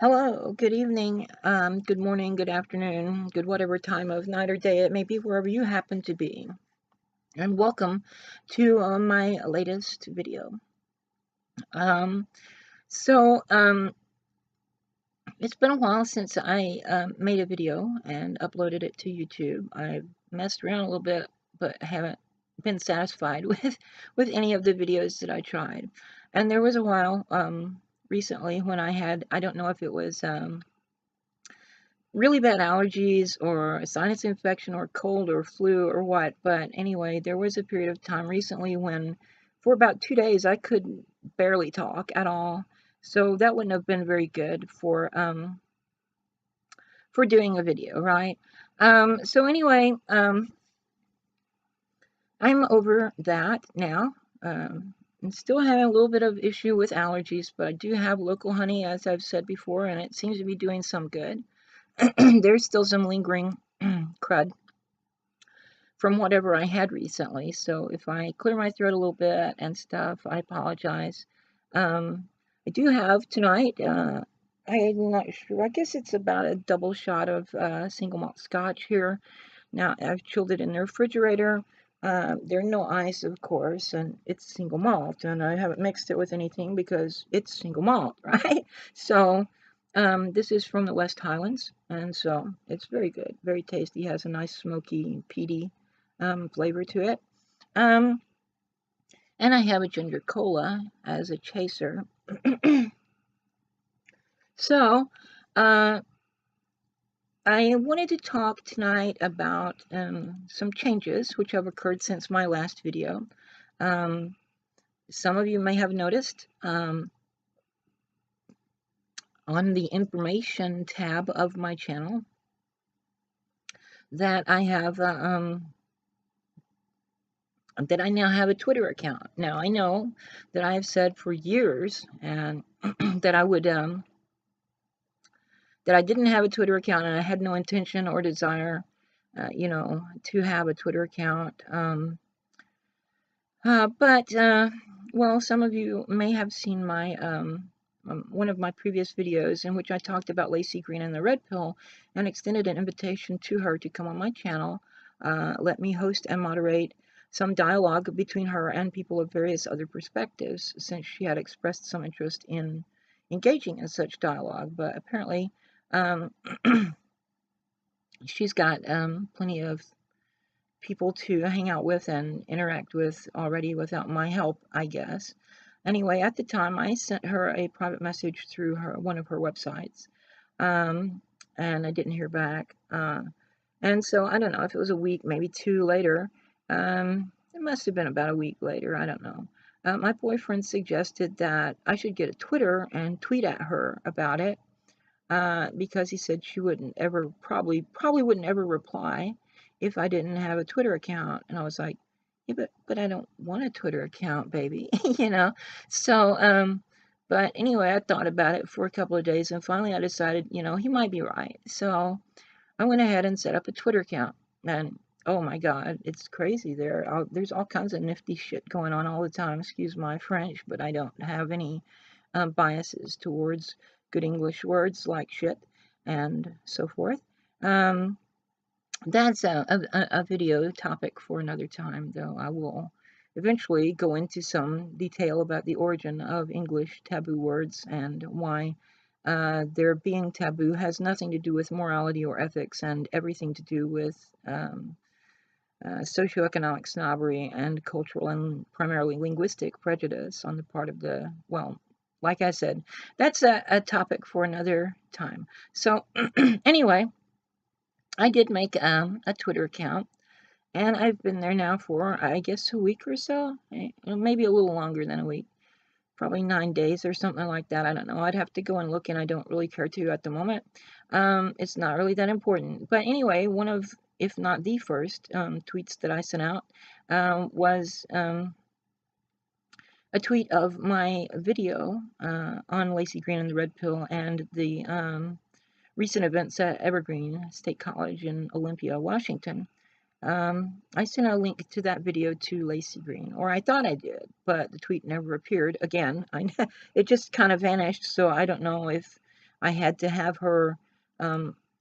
Hello, good evening, good morning, good afternoon, good whatever time of night or day it may be, wherever you happen to be. And welcome to my latest video. Um, so, um, it's been a while since I made a video and uploaded it to YouTube. I've messed around a little bit, but haven't been satisfied with any of the videos that I tried. And there was a while recently when I don't know if it was really bad allergies or a sinus infection or cold or flu or what. But anyway, there was a period of time recently when for about 2 days I could barely talk at all. So that wouldn't have been very good for doing a video, right? So anyway, I'm over that now. I'm still having a little bit of issue with allergies, but I do have local honey, as I've said before, and it seems to be doing some good. There's still some lingering crud from whatever I had recently. So if I clear my throat a little bit and stuff, I apologize. I do have tonight, I'm not sure, I guess it's about a double shot of single malt scotch here. Now, I've chilled it in the refrigerator. There are no ice, of course, and it's single malt, and I haven't mixed it with anything because it's single malt, right? So, this is from the West Highlands, and so it's very good, very tasty, has a nice smoky, peaty flavor to it. And I have a ginger cola as a chaser. So, uh, I wanted to talk tonight about some changes which have occurred since my last video. Some of you may have noticed on the information tab of my channel that I have that I now have a Twitter account. Now, I know that I have said for years and that I would that I didn't have a Twitter account, and I had no intention or desire, to have a Twitter account. Well, some of you may have seen my one of my previous videos in which I talked about Lacey Green and the Red Pill and extended an invitation to her to come on my channel, let me host and moderate some dialogue between her and people of various other perspectives, since she had expressed some interest in engaging in such dialogue. But apparently, she's got plenty of people to hang out with and interact with already without my help, I guess. Anyway, at the time, I sent her a private message through one of her websites, and I didn't hear back. And so I don't know if it was a week, maybe two later. It must have been about a week later. I don't know. My boyfriend suggested that I should get a Twitter and tweet at her about it, because he said she wouldn't ever, probably wouldn't ever reply if I didn't have a Twitter account. And I was like, yeah, but I don't want a Twitter account, baby, you know? So, but anyway, I thought about it for a couple of days, and finally I decided, he might be right. So I went ahead and set up a Twitter account, and oh my God, it's crazy. There's all kinds of nifty shit going on all the time. Excuse my French, but I don't have any biases towards good English words like shit and so forth. That's a video topic for another time, though. I will eventually go into some detail about the origin of English taboo words and why their being taboo has nothing to do with morality or ethics and everything to do with socioeconomic snobbery and cultural and primarily linguistic prejudice on the part of like I said, that's a topic for another time. So anyway, I did make a Twitter account, and I've been there now for, I guess, a week or so, maybe a little longer than a week, probably 9 days or something like that. I don't know. I'd have to go and look, and I don't really care to at the moment. It's not really that important. But anyway, one of, if not the first, tweets that I sent out was a tweet of my video on Lacey Green and the Red Pill and the recent events at Evergreen State College in Olympia, Washington. I sent a link to that video to Lacey Green, or I thought I did, but the tweet never appeared again. It just kind of vanished, so I don't know if I had to have her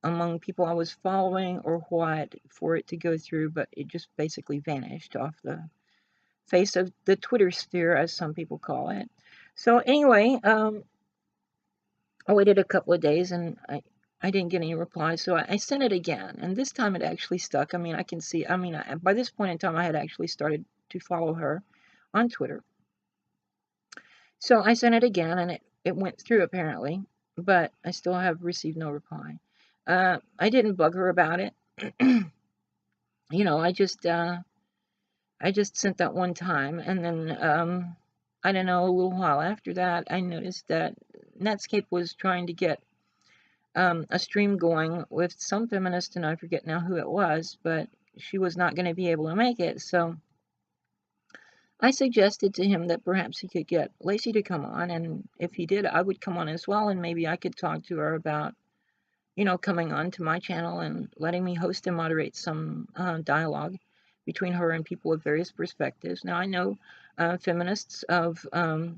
among people I was following or what for it to go through, but it just basically vanished off the face of the Twitter sphere, as some people call it. So anyway, I waited a couple of days and I didn't get any reply, so I sent it again, and this time it actually stuck. I mean, I can see, by this point in time, I had actually started to follow her on Twitter. So I sent it again, and it went through apparently, but I still have received no reply. I didn't bug her about it. You know, I just sent that one time, and then I don't know, a little while after that, I noticed that Netscape was trying to get a stream going with some feminist, and I forget now who it was, but she was not going to be able to make it, so I suggested to him that perhaps he could get Lacey to come on, and if he did, I would come on as well, and maybe I could talk to her about, you know, coming on to my channel and letting me host and moderate some dialogue between her and people of various perspectives. Now, I know feminists of a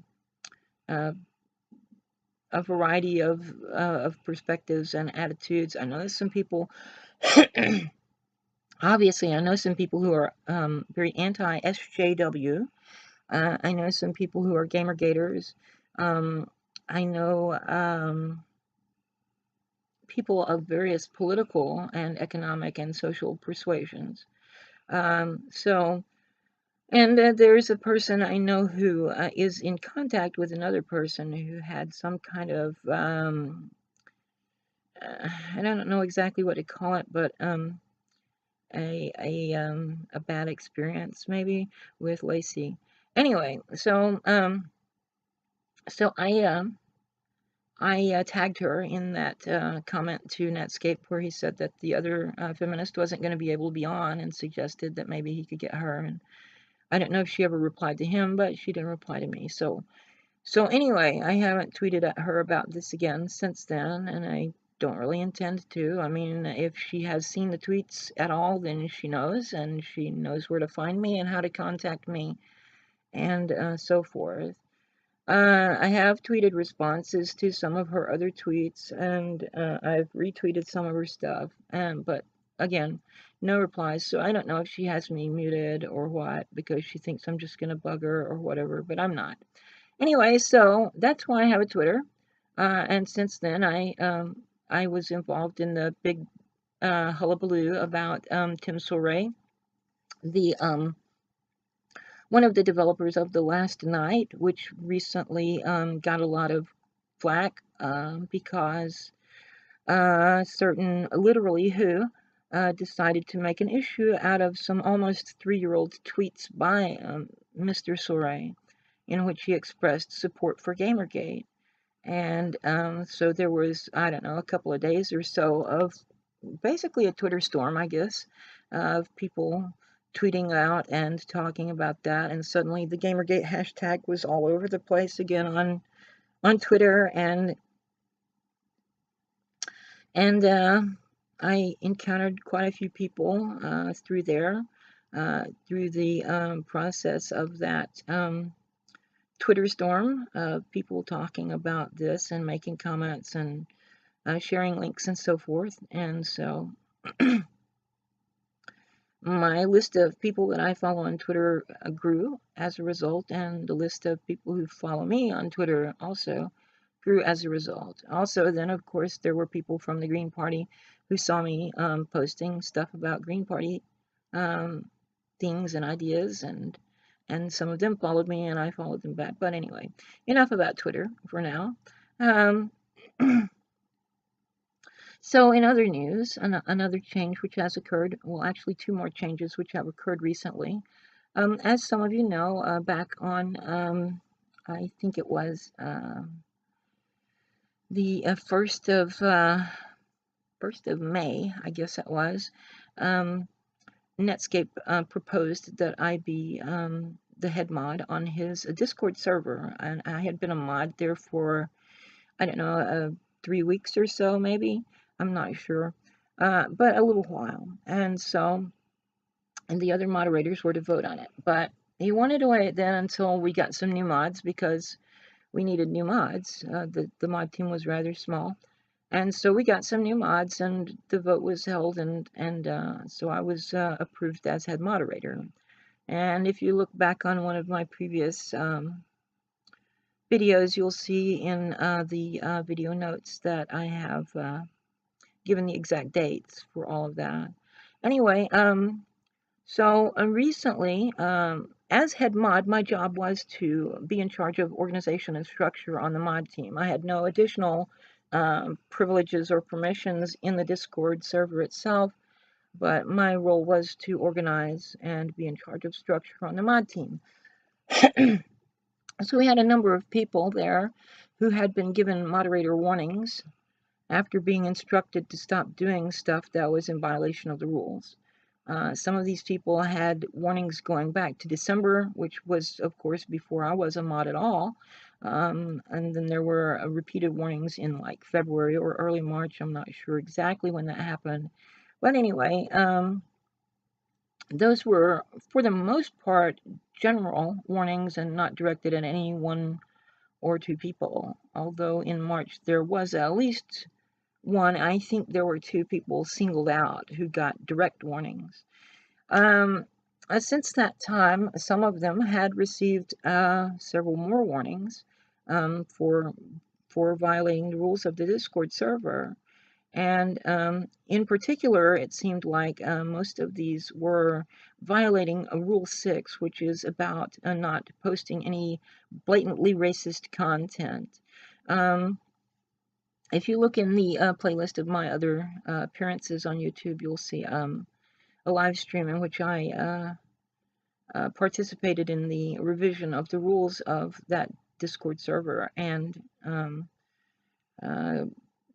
variety of perspectives and attitudes. I know there's some people, obviously, I know some people who are very anti-SJW. I know some people who are gamergaters. I know people of various political and economic and social persuasions. And there's a person I know who is in contact with another person who had some kind of, I don't know exactly what to call it, but a bad experience maybe with Lacey. Anyway, so I tagged her in that comment to Netscape where he said that the other feminist wasn't going to be able to be on, and suggested that maybe he could get her. And I don't know if she ever replied to him, but she didn't reply to me. So anyway, I haven't tweeted at her about this again since then, and I don't really intend to. I mean, if she has seen the tweets at all, then she knows, and she knows where to find me and how to contact me, and so forth. I have tweeted responses to some of her other tweets, and I've retweeted some of her stuff, but again, no replies, so I don't know if she has me muted or what, because she thinks I'm just going to bug her or whatever, but I'm not. Anyway, so that's why I have a Twitter, and since then I was involved in the big hullabaloo about Tim Soray, the one of the developers of The Last Night, which recently got a lot of flack because certain literally who decided to make an issue out of some almost 3-year-old tweets by Mr. Soray, in which he expressed support for Gamergate. And so there was, I don't know, a couple of days or so of basically a Twitter storm, I guess, of people tweeting out and talking about that, and suddenly the Gamergate hashtag was all over the place again on Twitter, and I encountered quite a few people through there, through the process of that Twitter storm, of people talking about this and making comments and sharing links and so forth, and so my list of people that I follow on Twitter grew as a result, and the list of people who follow me on Twitter also grew as a result. Also, then, of course, there were people from the Green Party who saw me posting stuff about Green Party things and ideas, and some of them followed me, and I followed them back. But anyway, enough about Twitter for now. So in other news, another change which has occurred, well, actually 2 more changes which have occurred recently. As some of you know, back on, I think it was the 1st of May, I guess it was, Netscape proposed that I be the head mod on his Discord server, and I had been a mod there for, I don't know, 3 weeks or so, maybe. I'm not sure, but a little while. And so, and the other moderators were to vote on it. But he wanted to wait then until we got some new mods, because we needed new mods. The mod team was rather small. And so we got some new mods, and the vote was held, and so I was approved as head moderator. And if you look back on one of my previous videos, you'll see in the video notes that I have given the exact dates for all of that. Anyway, so recently, as head mod, my job was to be in charge of organization and structure on the mod team. I had no additional privileges or permissions in the Discord server itself, but my role was to organize and be in charge of structure on the mod team. So we had a number of people there who had been given moderator warnings after being instructed to stop doing stuff that was in violation of the rules. Some of these people had warnings going back to December, which was, of course, before I was a mod at all. And then there were repeated warnings in like February or early March. I'm not sure exactly when that happened. But anyway, those were, for the most part, general warnings and not directed at any one or two people. Although in March there was at least one, I think there were two people singled out who got direct warnings. Since that time, some of them had received several more warnings for violating the rules of the Discord server. And in particular, it seemed like most of these were violating Rule 6, which is about not posting any blatantly racist content. If you look in the playlist of my other appearances on YouTube, you'll see a live stream in which I participated in the revision of the rules of that Discord server, and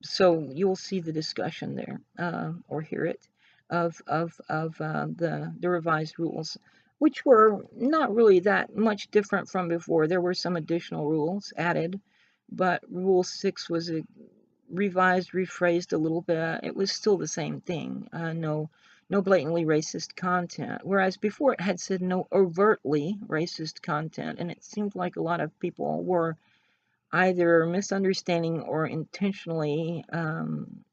so you'll see the discussion there, or hear it, of the revised rules, which were not really that much different from before. There were some additional rules added, but Rule 6 was revised, rephrased a little bit. It was still the same thing. No blatantly racist content, whereas before it had said no overtly racist content, and it seemed like a lot of people were either misunderstanding or intentionally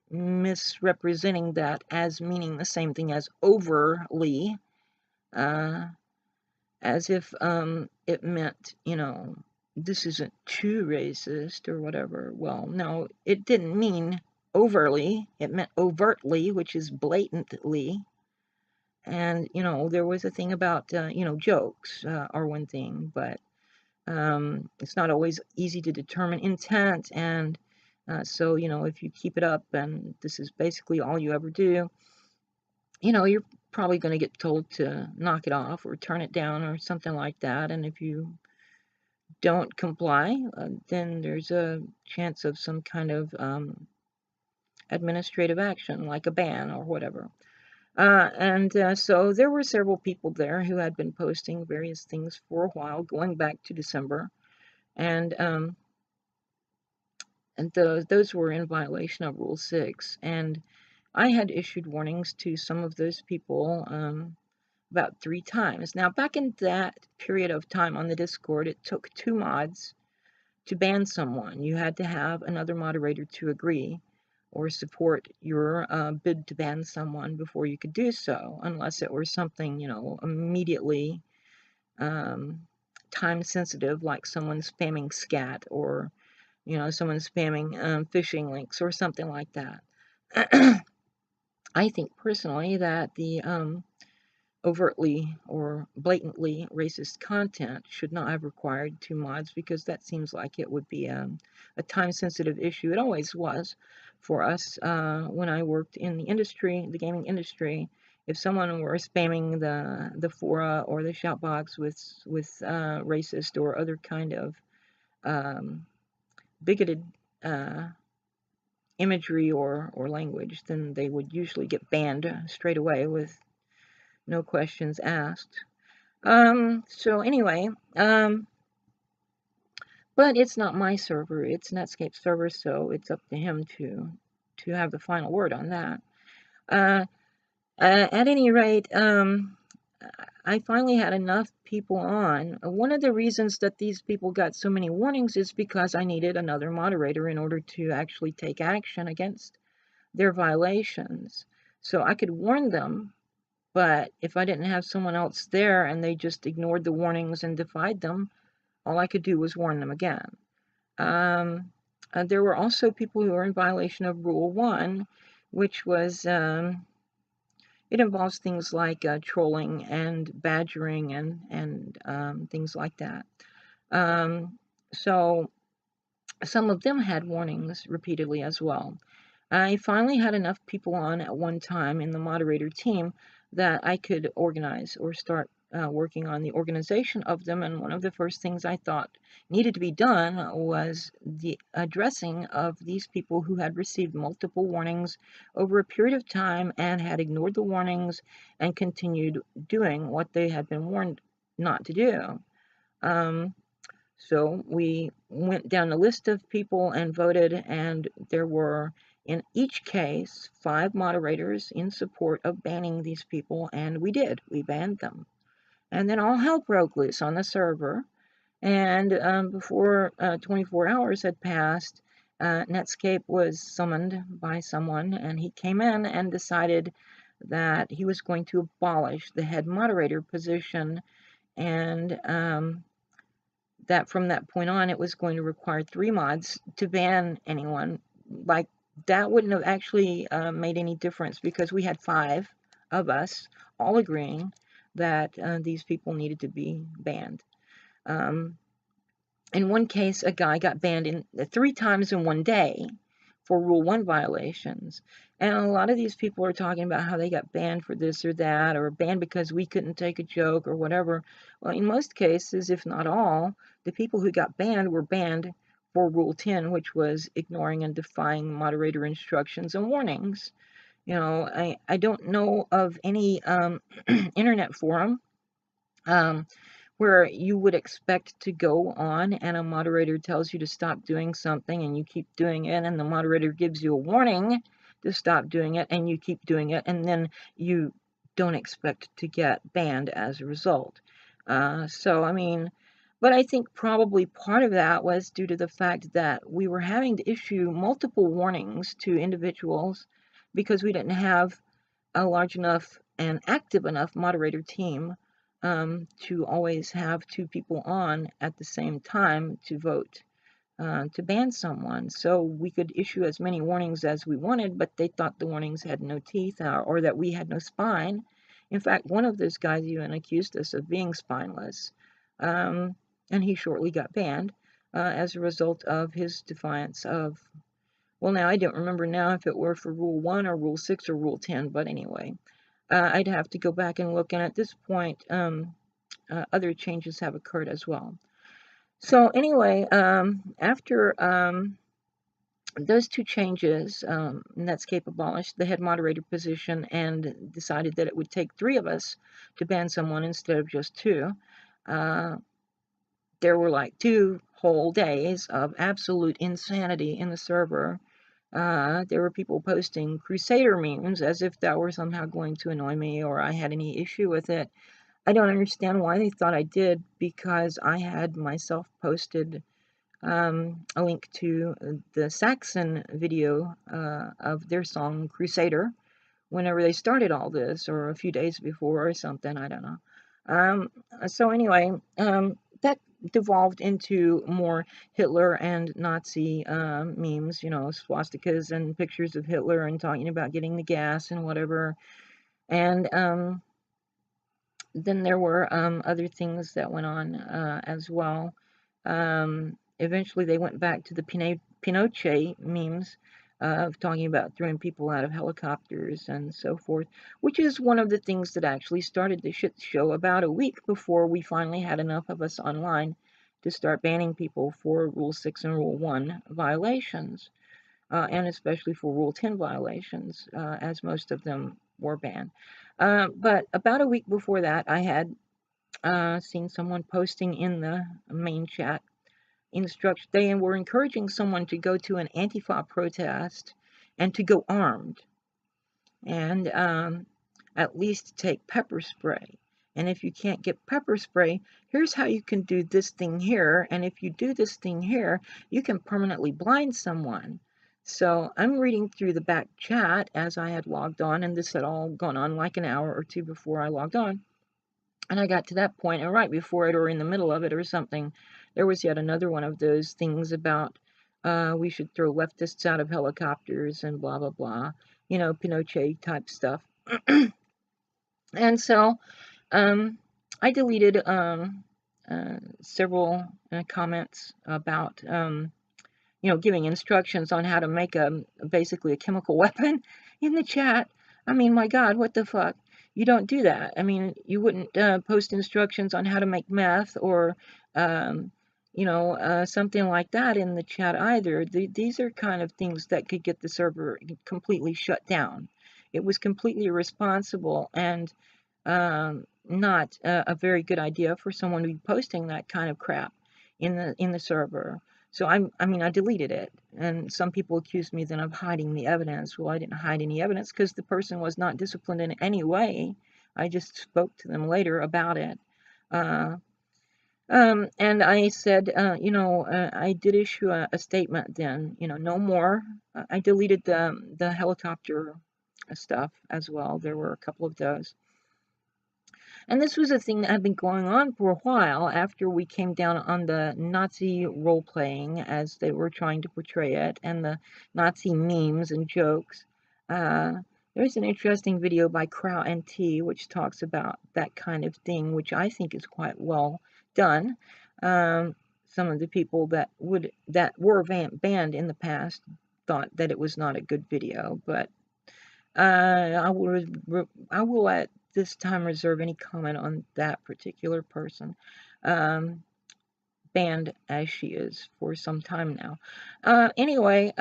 misrepresenting that as meaning the same thing as overly, as if it meant, you know, this isn't too racist or whatever. Well, no, it didn't mean overly. It meant overtly, which is blatantly. And, you know, there was a thing about, you know, jokes are one thing, but it's not always easy to determine intent. And so, you know, if you keep it up and this is basically all you ever do, you know, you're probably going to get told to knock it off or turn it down or something like that. And if you don't comply, then there's a chance of some kind of administrative action, like a ban or whatever. So there were several people there who had been posting various things for a while, going back to December, and those were in violation of Rule 6. And I had issued warnings to some of those people about 3 times. Now, back in that period of time on the Discord, it took 2 mods to ban someone. You had to have another moderator to agree or support your bid to ban someone before you could do so, unless it were something, you know, immediately time sensitive, like someone spamming scat, or, you know, someone spamming phishing links or something like that. I think personally that the overtly or blatantly racist content should not have required 2 mods, because that seems like it would be a time-sensitive issue. It always was for us when I worked in the industry, the gaming industry. If someone were spamming the fora or the shout box with racist or other kind of bigoted imagery or language, then they would usually get banned straight away with no questions asked. So anyway, but it's not my server, it's Netscape's server, so it's up to him to have the final word on that. At any rate, I finally had enough people on. One of the reasons that these people got so many warnings is because I needed another moderator in order to actually take action against their violations. So I could warn them, but if I didn't have someone else there and they just ignored the warnings and defied them, all I could do was warn them again. There were also people who were in violation of Rule 1, which was, it involves things like trolling and badgering and things like that. So some of them had warnings repeatedly as well. I finally had enough people on at one time in the moderator team that I could organize or start working on the organization of them. And one of the first things I thought needed to be done was the addressing of these people who had received multiple warnings over a period of time and had ignored the warnings and continued doing what they had been warned not to do. So we went down the list of people and voted, and there were, in each case, 5 moderators in support of banning these people, and we did. We banned them. And then all hell broke loose on the server, and before 24 hours had passed, Netscape was summoned by someone, and he came in and decided that he was going to abolish the head moderator position, and that from that point on, it was going to require 3 mods to ban anyone. Like, that wouldn't have actually made any difference because we had 5 of us all agreeing that these people needed to be banned. In one case, a guy got banned 3 times in one day for Rule 1 violations. And a lot of these people are talking about how they got banned for this or that, or banned because we couldn't take a joke or whatever. Well, in most cases, if not all, the people who got banned were banned for Rule 10, which was ignoring and defying moderator instructions and warnings. You know, I don't know of any internet forum where you would expect to go on and a moderator tells you to stop doing something and you keep doing it, and the moderator gives you a warning to stop doing it and you keep doing it, and then you don't expect to get banned as a result. So, I mean, but I think probably part of that was due to the fact that we were having to issue multiple warnings to individuals because we didn't have a large enough and active enough moderator team to always have 2 people on at the same time to vote to ban someone. So we could issue as many warnings as we wanted, but they thought the warnings had no teeth or that we had no spine. In fact, one of those guys even accused us of being spineless, and he shortly got banned as a result of his defiance of, well, now I don't remember now if it were for Rule 1 or Rule 6 or Rule 10, but anyway. I'd have to go back and look, and at this point, other changes have occurred as well. So anyway, after those 2 changes, Netscape abolished the head moderator position and decided that it would take 3 of us to ban someone instead of just 2. There were like 2 whole days of absolute insanity in the server. There were people posting Crusader memes as if that were somehow going to annoy me or I had any issue with it. I don't understand why they thought I did, because I had myself posted a link to the Saxon video of their song Crusader whenever they started all this, or a few days before or something, I don't know. So anyway, that devolved into more Hitler and Nazi memes, you know, swastikas and pictures of Hitler and talking about getting the gas and whatever. And then there were other things that went on as well. Eventually they went back to the Pinochet memes of talking about throwing people out of helicopters and so forth, which is one of the things that actually started the shit show about a week before we finally had enough of us online to start banning people for Rule 6 and Rule 1 violations, and especially for Rule 10 violations, as most of them were banned. But about a week before that, I had seen someone posting in the main chat instructions. They were encouraging someone to go to an Antifa protest and to go armed and at least take pepper spray. And if you can't get pepper spray, here's how you can do this thing here. And if you do this thing here, you can permanently blind someone. So I'm reading through the back chat as I had logged on, and this had all gone on like an hour or two before I logged on. And I got to that point, and right before it or in the middle of it or something, there was yet another one of those things about we should throw leftists out of helicopters and blah, blah, blah. You know, Pinochet type stuff. And so I deleted several comments about, you know, giving instructions on how to make basically a chemical weapon in the chat. I mean, my God, what the fuck? You don't do that. I mean, you wouldn't post instructions on how to make meth or, you know, something like that in the chat either. These are kind of things that could get the server completely shut down. It was completely irresponsible and not a very good idea for someone to be posting that kind of crap in the server. So I mean, I deleted it, and some people accused me then of hiding the evidence. Well, I didn't hide any evidence because the person was not disciplined in any way. I just spoke to them later about it. And I said, you know, I did issue a statement then, you know, no more. I deleted the helicopter stuff as well. There were a couple of those. And this was a thing that had been going on for a while after we came down on the Nazi role-playing, as they were trying to portray it, and the Nazi memes and jokes. There's an interesting video by Kraut and Tea, which talks about that kind of thing, which I think is quite well done. Some of the people that were banned in the past thought that it was not a good video, but I will at this time reserve any comment on that particular person, banned as she is for some time now. Anyway,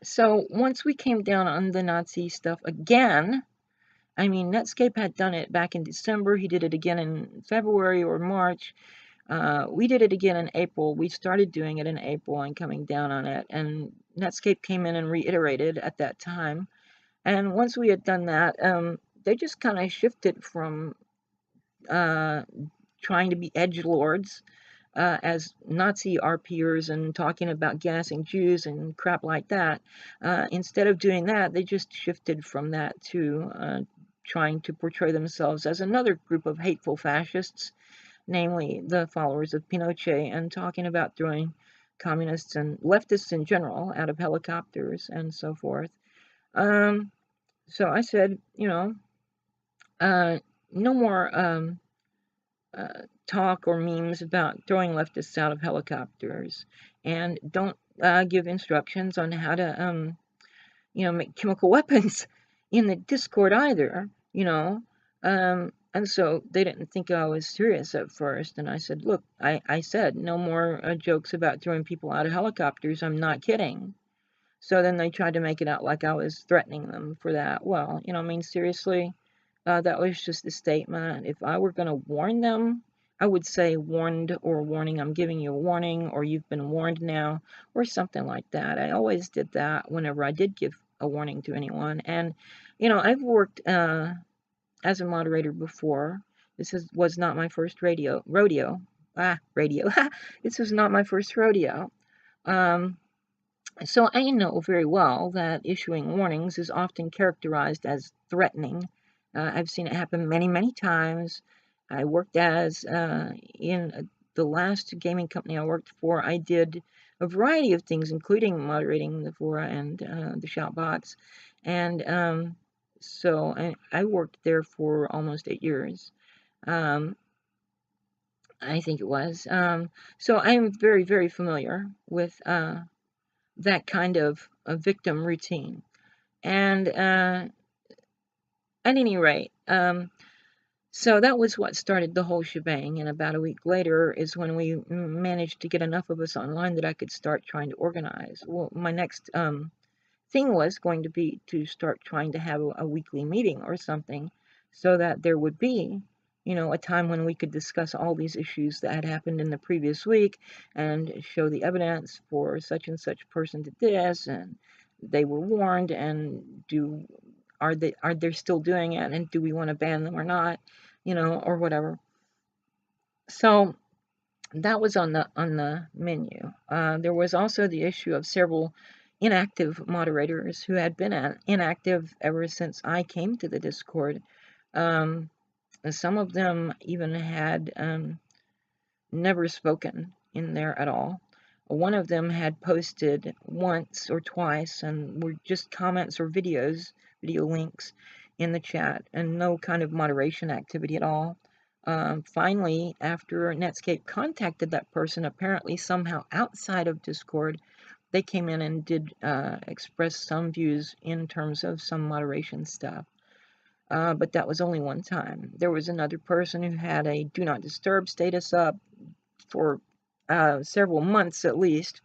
so once we came down on the Nazi stuff again, I mean, Netscape had done it back in December. He did it again in February or March. We did it again in April. We started doing it in April and coming down on it. And Netscape came in and reiterated at that time. And once we had done that, they just kind of shifted from trying to be edgelords as Nazi RPers and talking about gassing Jews and crap like that. Instead of doing that, they just shifted from that to trying to portray themselves as another group of hateful fascists, namely the followers of Pinochet, and talking about throwing communists and leftists in general out of helicopters and so forth. So I said, you know, no more talk or memes about throwing leftists out of helicopters, and don't give instructions on how to, you know, make chemical weapons in the Discord either, you know. And so they didn't think I was serious at first, and I said, look, I said no more jokes about throwing people out of helicopters. I'm not kidding. So then they tried to make it out like I was threatening them for that. Well, you know, I mean, seriously, that was just a statement. If I were going to warn them, I would say warned or warning, I'm giving you a warning, or you've been warned now, or something like that. I always did that whenever I did give a warning to anyone. And, you know, I've worked as a moderator before. This was not my first rodeo. This was not my first rodeo. So I know very well that issuing warnings is often characterized as threatening. I've seen it happen many, many times. I worked as, in the last gaming company I worked for, I did a variety of things, including moderating the fora and the shoutbox. And so I worked there for almost 8 years. I think it was. So I'm very, very familiar with that kind of a victim routine. And at any rate, so that was what started the whole shebang. And about a week later is when we managed to get enough of us online that I could start trying to organize. Well, my next thing was going to be to start trying to have a weekly meeting or something, so that there would be, you know, a time when we could discuss all these issues that had happened in the previous week and show the evidence for such and such person did this and they were warned, and do are they still doing it, and do we want to ban them or not, or whatever. So that was on the menu. There was also the issue of several inactive moderators who had been inactive ever since I came to the Discord. Some of them even had never spoken in there at all. One of them had posted once or twice and were just comments or video links in the chat, and no kind of moderation activity at all. Finally, after Netscape contacted that person, apparently somehow outside of Discord, they came in and did express some views in terms of some moderation stuff. But that was only one time. There was another person who had a do not disturb status up for several months at least.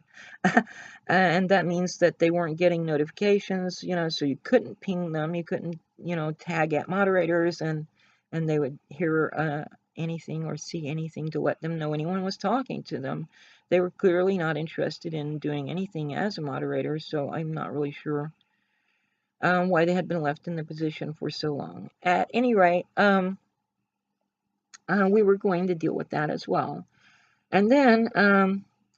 And that means that they weren't getting notifications, so you couldn't ping them, you couldn't, tag at moderators, and they would hear anything or see anything to let them know anyone was talking to them. They were clearly not interested in doing anything as a moderator, so I'm not really sure why they had been left in the position for so long. At any rate, we were going to deal with that as well. And then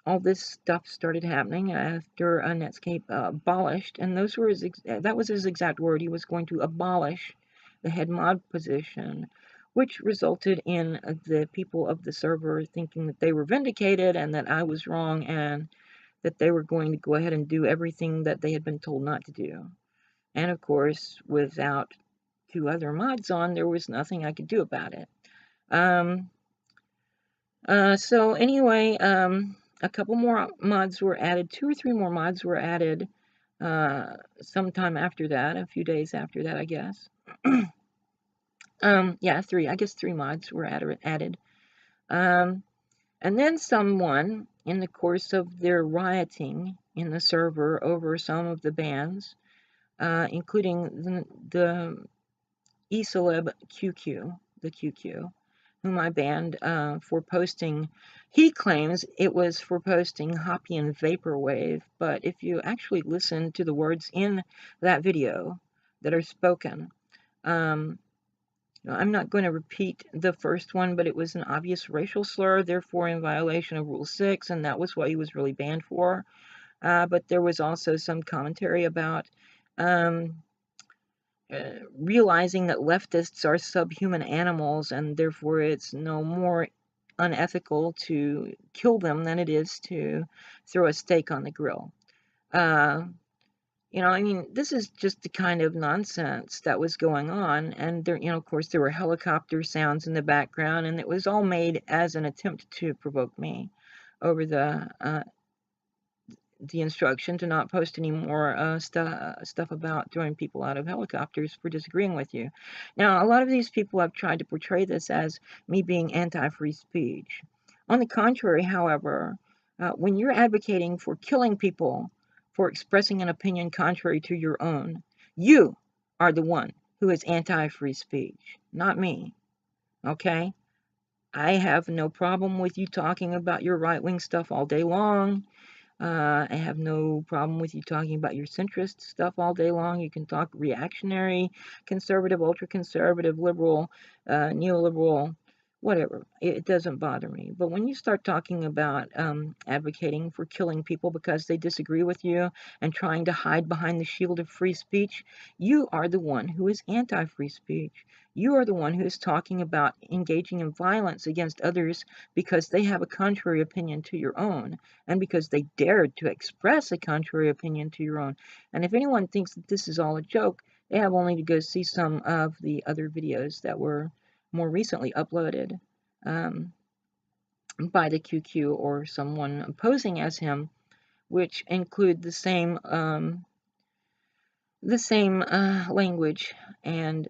all this stuff started happening after Netscape abolished, and that was his exact word. He was going to abolish the head mod position, which resulted in the people of the server thinking that they were vindicated and that I was wrong, and that they were going to go ahead and do everything that they had been told not to do. And of course, without 2 other mods on, there was nothing I could do about it. So anyway, a couple more mods were added, 2 or 3 more mods were added sometime after that, a few days after that, I guess. Yeah, 3, I guess 3 mods were added. And then someone, in the course of their rioting in the server over some of the bans, including the eCeleb QQ, the QQ, whom I banned for posting. He claims it was for posting Hoppy and Vaporwave, but if you actually listen to the words in that video that are spoken, I'm not going to repeat the first one, but it was an obvious racial slur, therefore in violation of Rule 6, and that was what he was really banned for. But there was also some commentary about realizing that leftists are subhuman animals, and therefore it's no more unethical to kill them than it is to throw a steak on the grill. I mean, this is just the kind of nonsense that was going on, and there, of course, there were helicopter sounds in the background, and it was all made as an attempt to provoke me over the instruction to not post any more stuff about throwing people out of helicopters for disagreeing with you. Now, a lot of these people have tried to portray this as me being anti-free speech. On the contrary, however, when you're advocating for killing people for expressing an opinion contrary to your own, you are the one who is anti-free speech, not me. Okay? I have no problem with you talking about your right-wing stuff all day long. I have no problem with you talking about your centrist stuff all day long. You can talk reactionary, conservative, ultra-conservative, liberal, neoliberal, whatever. It doesn't bother me. But when you start talking about advocating for killing people because they disagree with you and trying to hide behind the shield of free speech, you are the one who is anti-free speech. You are the one who is talking about engaging in violence against others because they have a contrary opinion to your own, and because they dared to express a contrary opinion to your own. And if anyone thinks that this is all a joke, they have only to go see some of the other videos that were more recently uploaded by the QQ or someone posing as him, which include the same language, and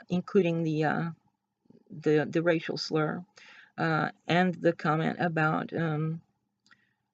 including the racial slur and the comment about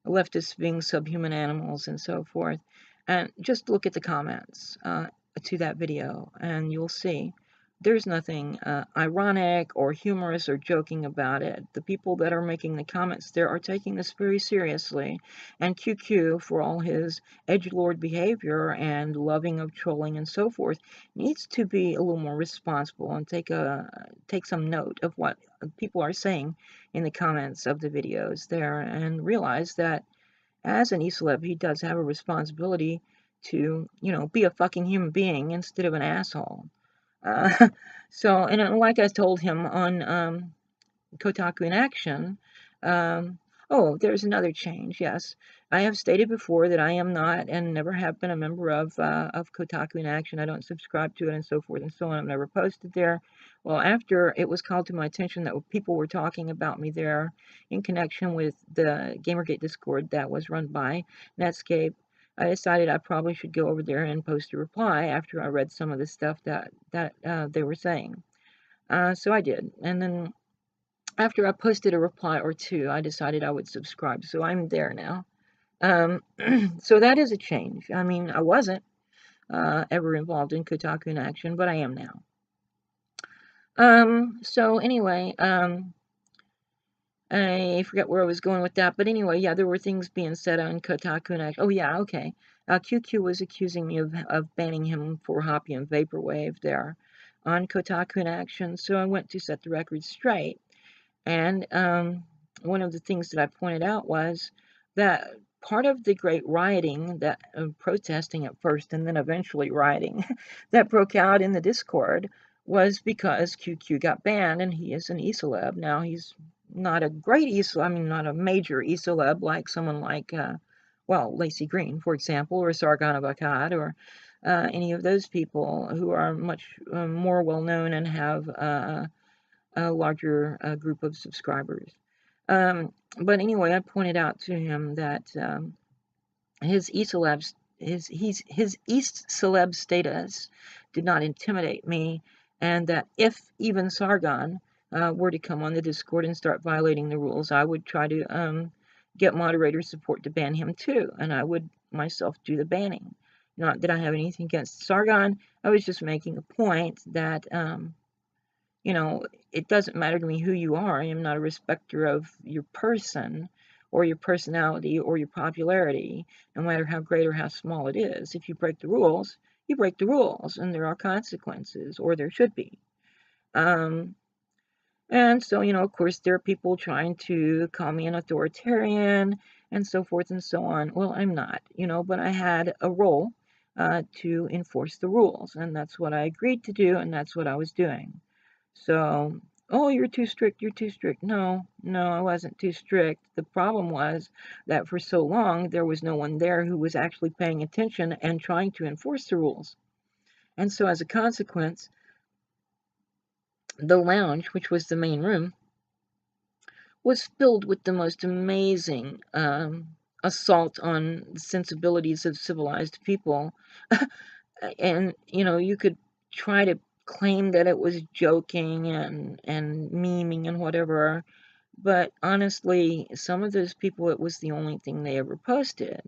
leftists being subhuman animals and so forth. And just look at the comments to that video and you'll see there's nothing ironic or humorous or joking about it. The people that are making the comments there are taking this very seriously. And QQ, for all his edgelord behavior and loving of trolling and so forth, needs to be a little more responsible and take some note of what people are saying in the comments of the videos there, and realize that as an e-celeb, he does have a responsibility to, be a fucking human being instead of an asshole. Uh, and like I told him on Kotaku in Action, oh, there's another change, yes. I have stated before that I am not and never have been a member of Kotaku in Action. I don't subscribe to it and so forth and so on. I've never posted there. Well, after it was called to my attention that people were talking about me there in connection with the Gamergate Discord that was run by Netscape, I decided I probably should go over there and post a reply after I read some of the stuff that they were saying. So I did. And then after I posted a reply or two, I decided I would subscribe. So I'm there now. So that is a change. I mean, I wasn't ever involved in Kotaku in Action, but I am now. So anyway, I forget where I was going with that, but anyway, yeah, there were things being said on Kotaku and Action. Oh yeah, okay. QQ was accusing me of banning him for Hoppy and Vaporwave there on Kotaku in Action, so I went to set the record straight. And one of the things that I pointed out was that part of the great rioting, that protesting at first and then eventually rioting, that broke out in the Discord was because QQ got banned, and he is an e-celeb. Now, he's not a great e-celeb, I mean, not a major e-celeb like someone like, well, Lacey Green, for example, or Sargon of Akkad, or any of those people who are much more well-known and have a larger group of subscribers. But anyway, I pointed out to him that his e-celeb, his East celeb status did not intimidate me, and that if even Sargon were to come on the Discord and start violating the rules, I would try to get moderator support to ban him too, and I would myself do the banning. Not that I have anything against Sargon, I was just making a point that it doesn't matter to me who you are. I am not a respecter of your person or your personality or your popularity, no matter how great or how small it is. If you break the rules, you break the rules, and there are consequences, or there should be. And so, of course, there are people trying to call me an authoritarian and so forth and so on. Well, I'm not, but I had a role to enforce the rules, and that's what I agreed to do, and that's what I was doing. So, oh, you're too strict, you're too strict. No, I wasn't too strict. The problem was that for so long, there was no one there who was actually paying attention and trying to enforce the rules. And so as a consequence, the lounge, which was the main room, was filled with the most amazing assault on the sensibilities of civilized people. And, you could try to claim that it was joking and memeing and whatever, but honestly, some of those people, it was the only thing they ever posted.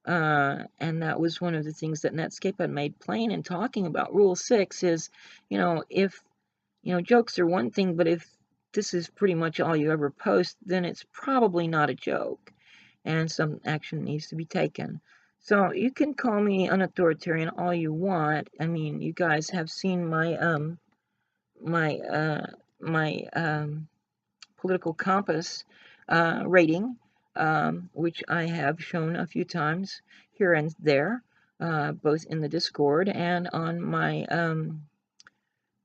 And that was one of the things that Netscape had made plain in talking about Rule 6 is, if, jokes are one thing, but if this is pretty much all you ever post, then it's probably not a joke, and some action needs to be taken. So you can call me an authoritarian all you want. I mean, you guys have seen my political compass rating, which I have shown a few times here and there, both in the Discord and on my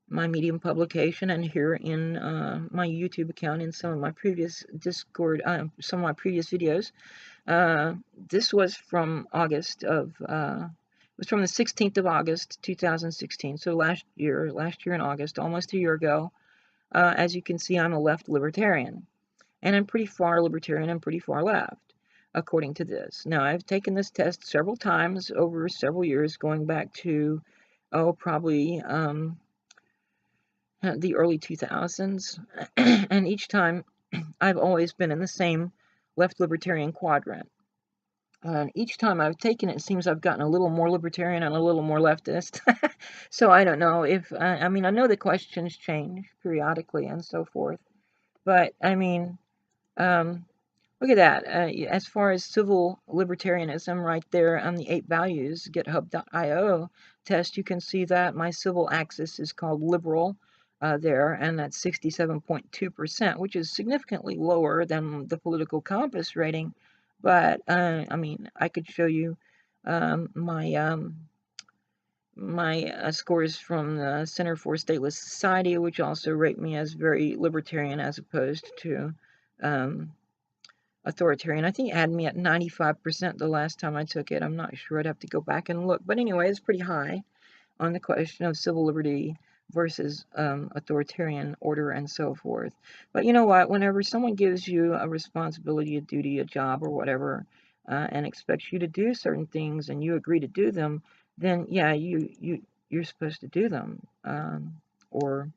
my Medium publication, and here in my YouTube account in some of my previous Discord, some of my previous videos. This was from August of, it was from the 16th of August, 2016, so last year in August, almost a year ago. As you can see, I'm a left libertarian, and I'm pretty far libertarian and pretty far left, according to this. Now, I've taken this test several times over several years, going back to, probably, the early 2000s, and each time I've always been in the same left libertarian quadrant. And each time I've taken it, it seems I've gotten a little more libertarian and a little more leftist. So I don't know if, I mean, I know the questions change periodically and so forth, but I mean, um, look at that. As far as civil libertarianism, right there on the 8 values, github.io test, you can see that my civil axis is called liberal there, and that's 67.2%, which is significantly lower than the political compass rating. But, I mean, I could show you my scores from the Center for Stateless Society, which also rate me as very libertarian as opposed to authoritarian. I think it had me at 95% the last time I took it. I'm not sure. I'd have to go back and look. But anyway, it's pretty high on the question of civil liberty versus authoritarian order and so forth. But you know what? Whenever someone gives you a responsibility, a duty, a job, or whatever, and expects you to do certain things, and you agree to do them, then yeah, you're supposed to do them. Or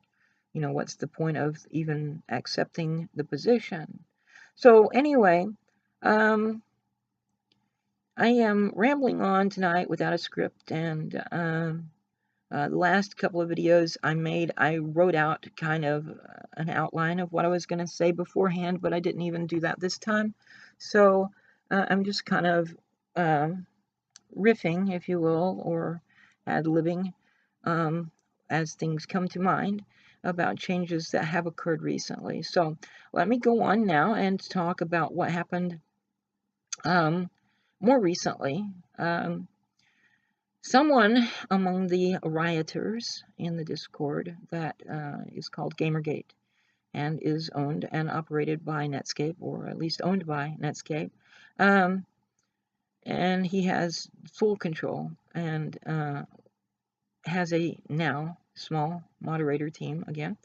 you know, what's the point of even accepting the position? So anyway, I am rambling on tonight without a script, and the last couple of videos I made, I wrote out kind of an outline of what I was going to say beforehand, but I didn't even do that this time. So I'm just kind of riffing, if you will, or ad-libbing as things come to mind about changes that have occurred recently. So let me go on now and talk about what happened more recently. Someone among the rioters in the Discord that is called Gamergate and is owned and operated by Netscape, or at least owned by Netscape, and he has full control and has a now small moderator team again.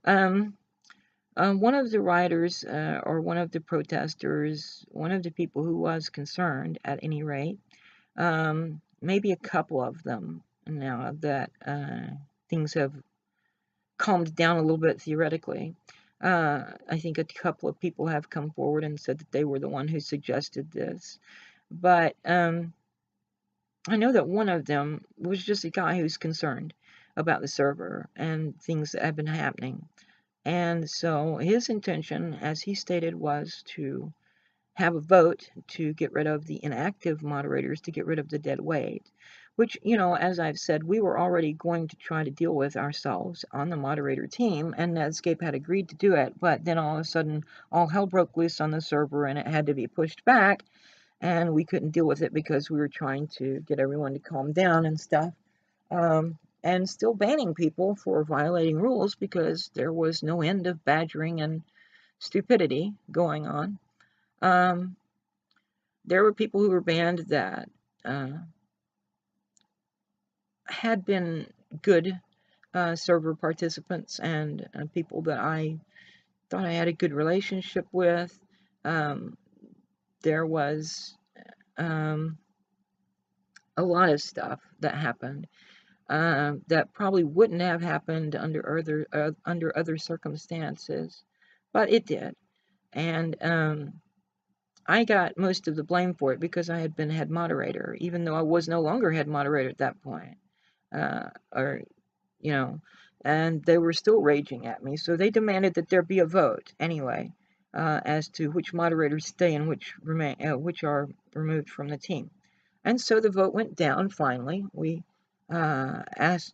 One of the rioters, or one of the protesters, one of the people who was concerned at any rate, maybe a couple of them now that things have calmed down a little bit theoretically. I think a couple of people have come forward and said that they were the one who suggested this. But I know that one of them was just a guy who's concerned about the server and things that have been happening. And so his intention, as he stated, was to have a vote to get rid of the inactive moderators, to get rid of the dead weight, which, you know, as I've said, we were already going to try to deal with ourselves on the moderator team, and Netscape had agreed to do it, but then all of a sudden, all hell broke loose on the server, and it had to be pushed back, and we couldn't deal with it because we were trying to get everyone to calm down and stuff. And still banning people for violating rules because there was no end of badgering and stupidity going on. There were people who were banned that had been good server participants and people that I thought I had a good relationship with. There was a lot of stuff that happened that probably wouldn't have happened under other circumstances, but it did. And I got most of the blame for it because I had been head moderator, even though I was no longer head moderator at that point. Or, you know, and they were still raging at me. So they demanded that there be a vote anyway, as to which moderators stay and which are removed from the team. And so the vote went down finally. We asked,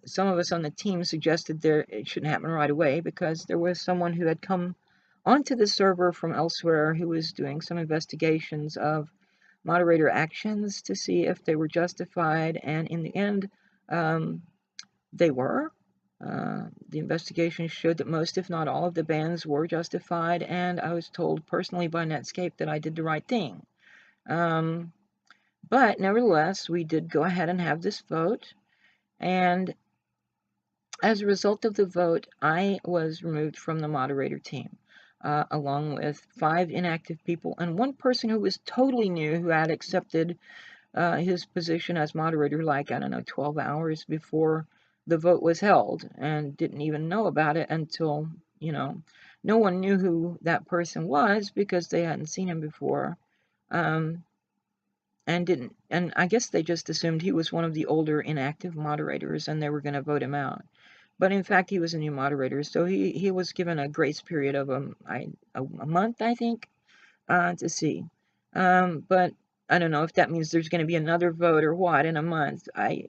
some of us on the team suggested it shouldn't happen right away because there was someone who had come onto the server from elsewhere who was doing some investigations of moderator actions to see if they were justified, and in the end, they were. The investigation showed that most, if not all, of the bans were justified, and I was told personally by Netscape that I did the right thing. But nevertheless, we did go ahead and have this vote, and as a result of the vote, I was removed from the moderator team, along with 5 inactive people and one person who was totally new, who had accepted his position as moderator, like, I don't know, 12 hours before the vote was held, and didn't even know about it until, you know, no one knew who that person was because they hadn't seen him before. and I guess they just assumed he was one of the older inactive moderators and they were going to vote him out. But in fact, he was a new moderator, so he was given a grace period of a month, I think, to see. But I don't know if that means there's going to be another vote or what in a month. I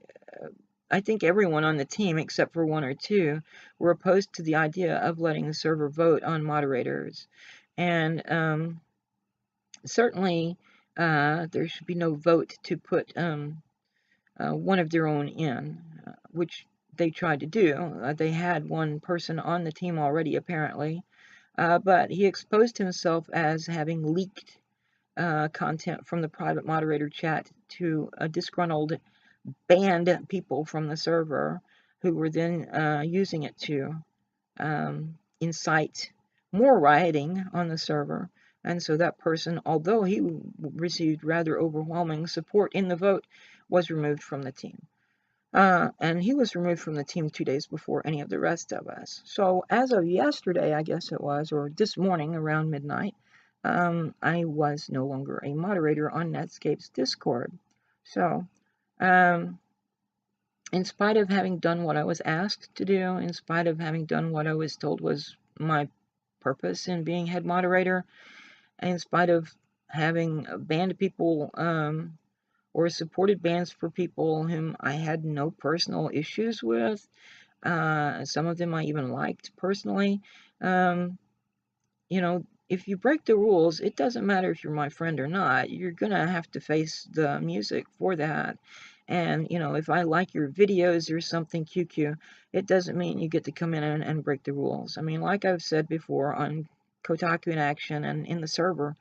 think everyone on the team, except for one or two, were opposed to the idea of letting the server vote on moderators. And certainly, there should be no vote to put one of their own in, which they tried to do. They had one person on the team already, apparently, but he exposed himself as having leaked content from the private moderator chat to a disgruntled banned people from the server who were then using it to incite more rioting on the server. And so that person, although he received rather overwhelming support in the vote, was removed from the team. And he was removed from the team 2 days before any of the rest of us. So as of yesterday, I guess it was, or this morning around midnight, I was no longer a moderator on Netscape's Discord. So, in spite of having done what I was asked to do, in spite of having done what I was told was my purpose in being head moderator, in spite of having banned people or supported bans for people whom I had no personal issues with, some of them I even liked personally, you know, if you break the rules, it doesn't matter if you're my friend or not. You're going to have to face the music for that. And, you know, if I like your videos or something QQ, it doesn't mean you get to come in and break the rules. I mean, like I've said before on Kotaku in Action and in the server,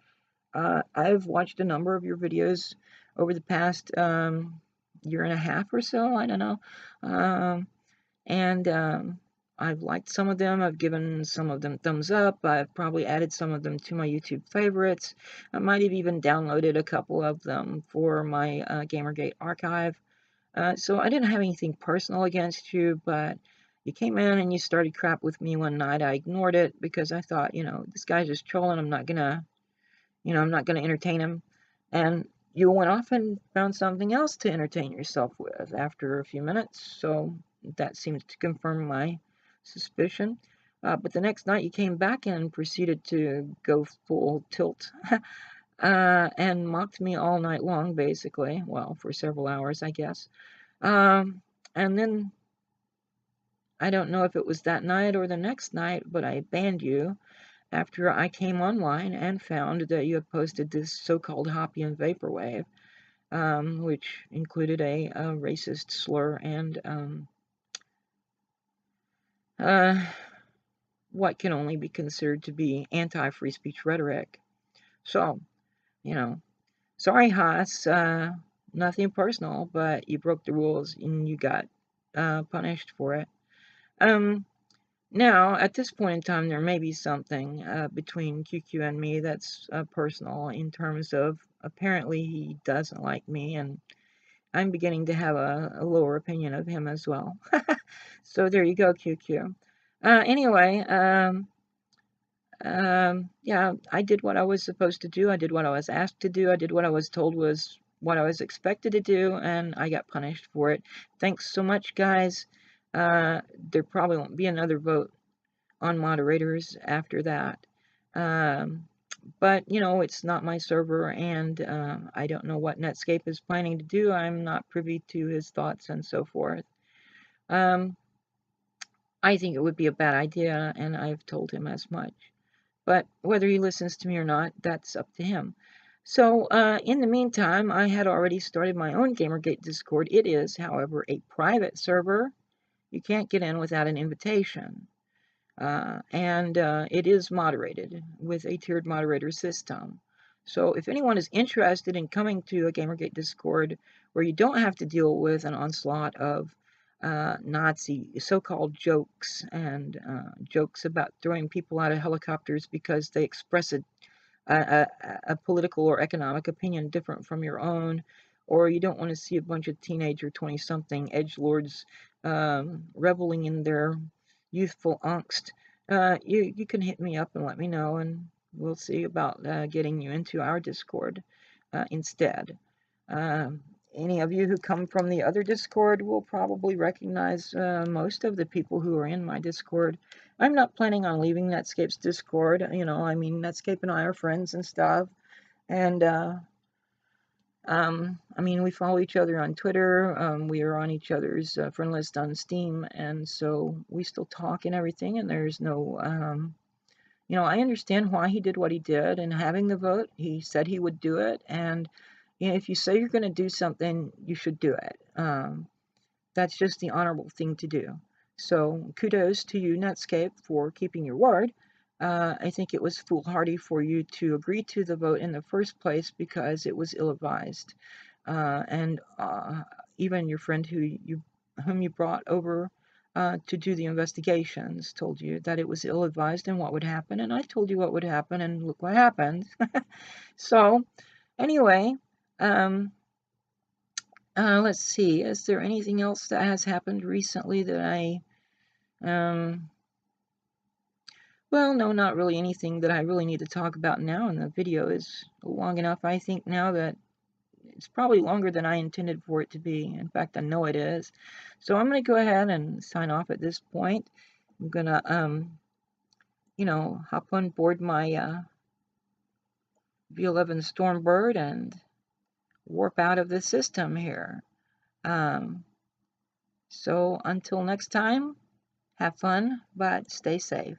I've watched a number of your videos over the past year and a half or so, I don't know. And I've liked some of them. I've given some of them thumbs up. I've probably added some of them to my YouTube favorites. I might have even downloaded a couple of them for my Gamergate archive. So I didn't have anything personal against you, but you came in and you started crap with me one night. I ignored it because I thought, you know, this guy's just trolling. I'm not gonna entertain him. And you went off and found something else to entertain yourself with after a few minutes. So that seems to confirm my suspicion. But the next night you came back and proceeded to go full tilt and mocked me all night long, basically. Well, for several hours, I guess. And then I don't know if it was that night or the next night, but I banned you after I came online and found that you had posted this so-called Hoppian Vaporwave, which included a racist slur and what can only be considered to be anti-free speech rhetoric. So, you know, sorry, Haas, nothing personal, but you broke the rules and you got punished for it. Now, at this point in time, there may be something between QQ and me that's personal in terms of apparently he doesn't like me, and I'm beginning to have a lower opinion of him as well. So there you go, QQ. Anyway, yeah, I did what I was supposed to do. I did what I was asked to do. I did what I was told was what I was expected to do, and I got punished for it. Thanks so much, guys. There probably won't be another vote on moderators after that. But, you know, it's not my server, and I don't know what Netscape is planning to do. I'm not privy to his thoughts and so forth. I think it would be a bad idea, and I've told him as much. But whether he listens to me or not, that's up to him. So, in the meantime, I had already started my own Gamergate Discord. It is, however, a private server. You can't get in without an invitation. And it is moderated with a tiered moderator system. So if anyone is interested in coming to a Gamergate Discord where you don't have to deal with an onslaught of Nazi so-called jokes and jokes about throwing people out of helicopters because they express a political or economic opinion different from your own, or you don't want to see a bunch of teenage or 20-something edgelords reveling in their youthful angst, you can hit me up and let me know, and we'll see about getting you into our Discord instead. Any of you who come from the other Discord will probably recognize most of the people who are in my Discord. I'm not planning on leaving Netscape's Discord. You know, I mean, Netscape and I are friends and stuff. And, I mean, we follow each other on Twitter. We are on each other's friend list on Steam. And so we still talk and everything. And there's no, you know, I understand why he did what he did. And having the vote, he said he would do it. And you know, if you say you're going to do something, you should do it. That's just the honorable thing to do. So kudos to you, Netscape, for keeping your word. I think it was foolhardy for you to agree to the vote in the first place because it was ill-advised. And even your friend whom you brought over to do the investigations told you that it was ill-advised and what would happen. And I told you what would happen, and look what happened. So anyway, let's see, is there anything else that has happened recently that well, no, not really anything that I really need to talk about now, and the video is long enough, I think, now that it's probably longer than I intended for it to be. In fact, I know it is. So I'm going to go ahead and sign off at this point. I'm going to, you know, hop on board my V11 Stormbird and warp out of the system here. So until next time, have fun, but stay safe.